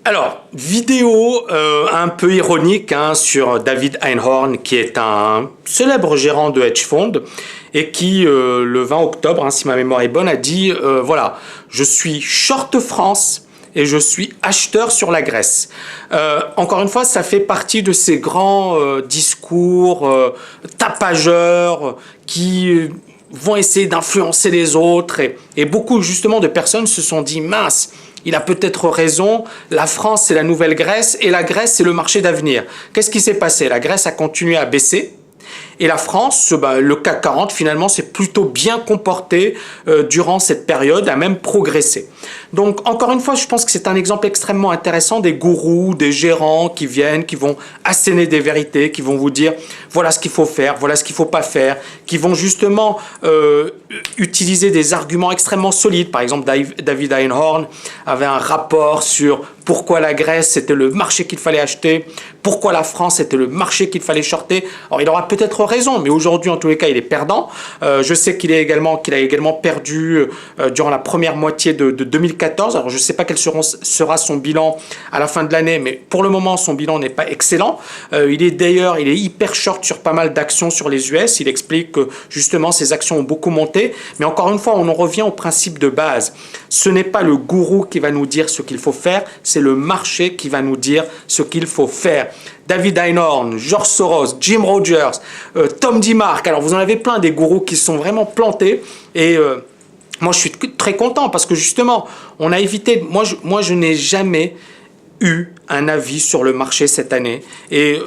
Alors, vidéo un peu ironique sur David Einhorn, qui est un célèbre gérant de hedge fund et qui, le 20 octobre, si ma mémoire est bonne, a dit voilà, je suis short France et je suis acheteur sur la Grèce. Encore une fois, ça fait partie de ces grands discours tapageurs qui vont essayer d'influencer les autres et beaucoup justement de personnes se sont dit mince, il a peut-être raison, la France c'est la nouvelle Grèce et la Grèce c'est le marché d'avenir. Qu'est-ce qui s'est passé? La Grèce a continué à baisser et la France, le CAC 40 finalement s'est plutôt bien comporté durant cette période, a même progressé. Donc encore une fois, je pense que c'est un exemple extrêmement intéressant des gourous, des gérants qui viennent, qui vont asséner des vérités, qui vont vous dire voilà ce qu'il faut faire, voilà ce qu'il ne faut pas faire, qui vont justement utiliser des arguments extrêmement solides. Par exemple, David Einhorn avait un rapport sur pourquoi la Grèce c'était le marché qu'il fallait acheter, pourquoi la France était le marché qu'il fallait shorter. Alors il aura peut-être raison, mais aujourd'hui en tous les cas il est perdant. Je sais qu'il a également perdu durant la première moitié de 2014. Alors je ne sais pas quel sera son bilan à la fin de l'année, mais pour le moment son bilan n'est pas excellent. Il est hyper short sur pas mal d'actions sur les US. Il explique que justement ces actions ont beaucoup monté, mais encore une fois on en revient au principe de base. Ce n'est pas le gourou qui va nous dire ce qu'il faut faire, c'est le marché qui va nous dire ce qu'il faut faire. David Einhorn, George Soros, Jim Rogers, Tom DeMark, alors vous en avez plein des gourous qui sont vraiment plantés et moi je suis très content parce que justement on a évité, moi je n'ai jamais eu un avis sur le marché cette année et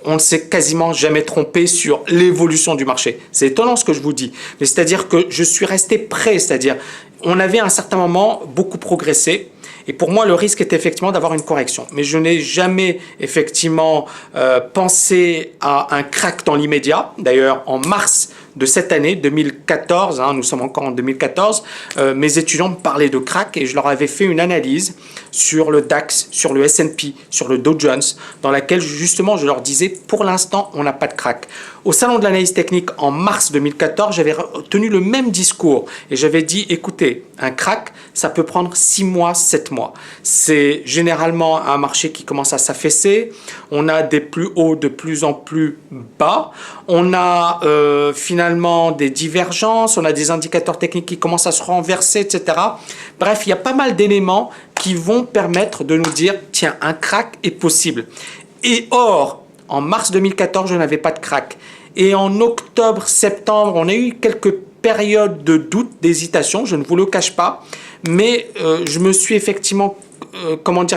on ne s'est quasiment jamais trompé sur l'évolution du marché. C'est étonnant ce que je vous dis, mais c'est-à-dire que je suis resté prêt, c'est-à-dire on avait à un certain moment beaucoup progressé. Et pour moi, le risque est effectivement d'avoir une correction. Mais je n'ai jamais effectivement pensé à un crack dans l'immédiat. D'ailleurs, en mars de cette année, 2014, nous sommes encore en 2014, mes étudiants me parlaient de crack et je leur avais fait une analyse sur le DAX, sur le S&P, sur le Dow Jones, dans laquelle justement je leur disais, pour l'instant, on n'a pas de crack. Au salon de l'analyse technique en mars 2014, j'avais tenu le même discours et j'avais dit, écoutez, un crack, ça peut prendre 6 mois, 7 mois. C'est généralement un marché qui commence à s'affaisser, on a des plus hauts de plus en plus bas, on a finalement des divergences, on a des indicateurs techniques qui commencent à se renverser, etc. Bref, il y a pas mal d'éléments qui vont permettre de nous dire, tiens, un crack est possible. Et or, en mars 2014, je n'avais pas de crack. Et en octobre, septembre, on a eu quelques périodes de doute, d'hésitation, je ne vous le cache pas. Mais je me suis effectivement,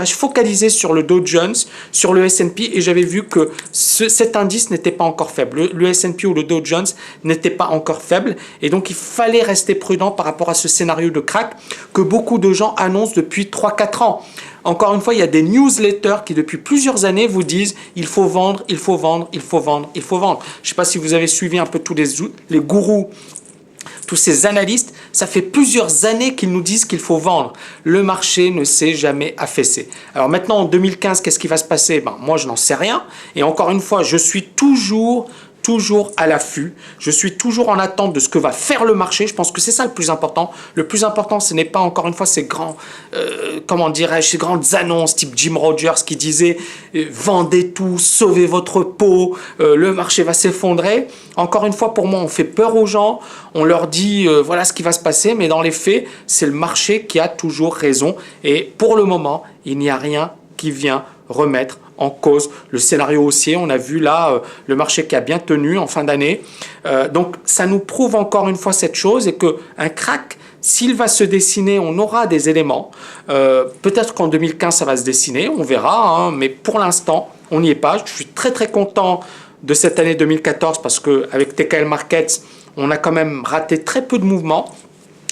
focalisé sur le Dow Jones, sur le S&P et j'avais vu que cet indice n'était pas encore faible. Le S&P ou le Dow Jones n'était pas encore faible et donc il fallait rester prudent par rapport à ce scénario de crack que beaucoup de gens annoncent depuis 3-4 ans. Encore une fois, il y a des newsletters qui depuis plusieurs années vous disent il faut vendre, il faut vendre, il faut vendre, il faut vendre. Je ne sais pas si vous avez suivi un peu tous les gourous, tous ces analystes, ça fait plusieurs années qu'ils nous disent qu'il faut vendre. Le marché ne s'est jamais affaissé. Alors maintenant, en 2015, qu'est-ce qui va se passer? Moi, je n'en sais rien. Et encore une fois, je suis toujours à l'affût. Je suis toujours en attente de ce que va faire le marché. Je pense que c'est ça le plus important. Le plus important, ce n'est pas encore une fois ces grands, ces grandes annonces type Jim Rogers qui disait vendez tout, sauvez votre peau, le marché va s'effondrer. Encore une fois, pour moi, on fait peur aux gens. On leur dit voilà ce qui va se passer, mais dans les faits, c'est le marché qui a toujours raison. Et pour le moment, il n'y a rien qui vient remettre en cause le scénario haussier. On a vu là le marché qui a bien tenu en fin d'année. Donc ça nous prouve encore une fois cette chose et qu'un crack, s'il va se dessiner, on aura des éléments. Peut-être qu'en 2015 ça va se dessiner, on verra, mais pour l'instant on n'y est pas. Je suis très très content de cette année 2014 parce qu'avec TKL Markets, on a quand même raté très peu de mouvements.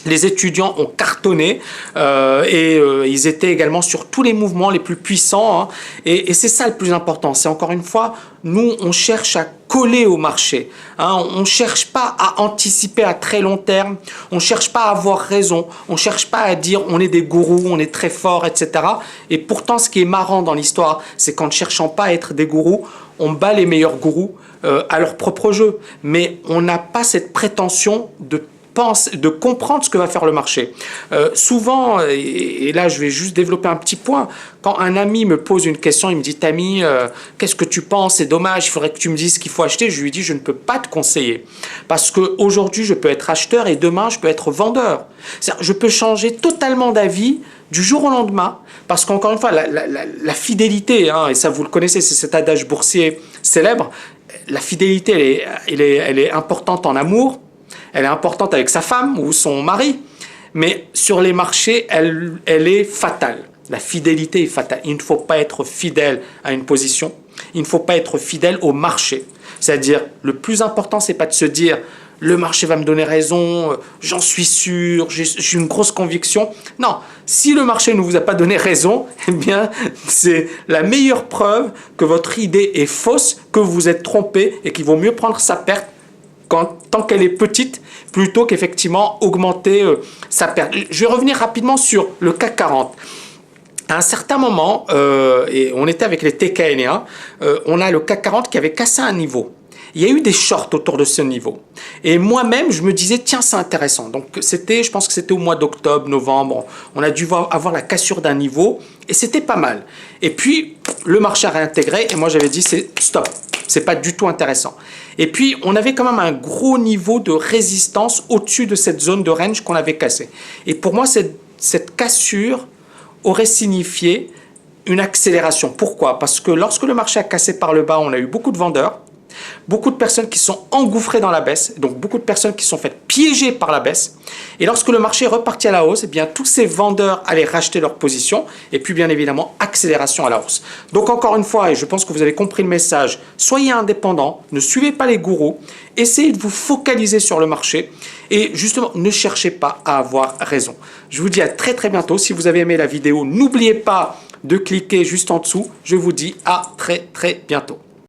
Les étudiants ont cartonné ils étaient également sur tous les mouvements les plus puissants. Et c'est ça le plus important. C'est encore une fois, nous, on cherche à coller au marché. On ne cherche pas à anticiper à très long terme. On ne cherche pas à avoir raison. On ne cherche pas à dire on est des gourous, on est très fort, etc. Et pourtant, ce qui est marrant dans l'histoire, c'est qu'en ne cherchant pas à être des gourous, on bat les meilleurs gourous à leur propre jeu. Mais on n'a pas cette prétention de de comprendre ce que va faire le marché. Souvent, et là je vais juste développer un petit point, quand un ami me pose une question, il me dit Tammy, qu'est-ce que tu penses? C'est dommage, il faudrait que tu me dises ce qu'il faut acheter. Je lui dis je ne peux pas te conseiller parce qu'aujourd'hui je peux être acheteur et demain je peux être vendeur. Je peux changer totalement d'avis du jour au lendemain parce qu'encore une fois la fidélité, hein, et ça vous le connaissez, c'est cet adage boursier célèbre, la fidélité elle est importante en amour, elle est importante avec sa femme ou son mari, mais sur les marchés elle est fatale. La fidélité est fatale. Il ne faut pas être fidèle à une position. Il ne faut pas être fidèle au marché. C'est-à-dire, le plus important, c'est pas de se dire le marché va me donner raison, j'en suis sûr, j'ai une grosse conviction. Non, si le marché ne vous a pas donné raison, eh bien, c'est la meilleure preuve que votre idée est fausse, que vous vous êtes trompé et qu'il vaut mieux prendre sa perte tant qu'elle est petite, plutôt qu'effectivement augmenter sa perte. Je vais revenir rapidement sur le CAC 40. À un certain moment, et on était avec les TKNA, on a le CAC 40 qui avait cassé un niveau. Il y a eu des shorts autour de ce niveau. Et moi-même, je me disais, tiens, c'est intéressant. Donc, je pense que c'était au mois d'octobre, novembre. On a dû avoir la cassure d'un niveau et c'était pas mal. Et puis, le marché a réintégré et moi, j'avais dit, c'est stop. C'est pas du tout intéressant. Et puis, on avait quand même un gros niveau de résistance au-dessus de cette zone de range qu'on avait cassée. Et pour moi, cette cassure aurait signifié une accélération. Pourquoi? Parce que lorsque le marché a cassé par le bas, on a eu beaucoup de vendeurs, beaucoup de personnes qui sont engouffrées dans la baisse, donc beaucoup de personnes qui sont faites piéger par la baisse. Et lorsque le marché est reparti à la hausse, eh bien, tous ces vendeurs allaient racheter leurs positions et puis bien évidemment, accélération à la hausse. Donc encore une fois, et je pense que vous avez compris le message, soyez indépendants, ne suivez pas les gourous, essayez de vous focaliser sur le marché et justement, ne cherchez pas à avoir raison. Je vous dis à très très bientôt. Si vous avez aimé la vidéo, n'oubliez pas de cliquer juste en dessous. Je vous dis à très très bientôt.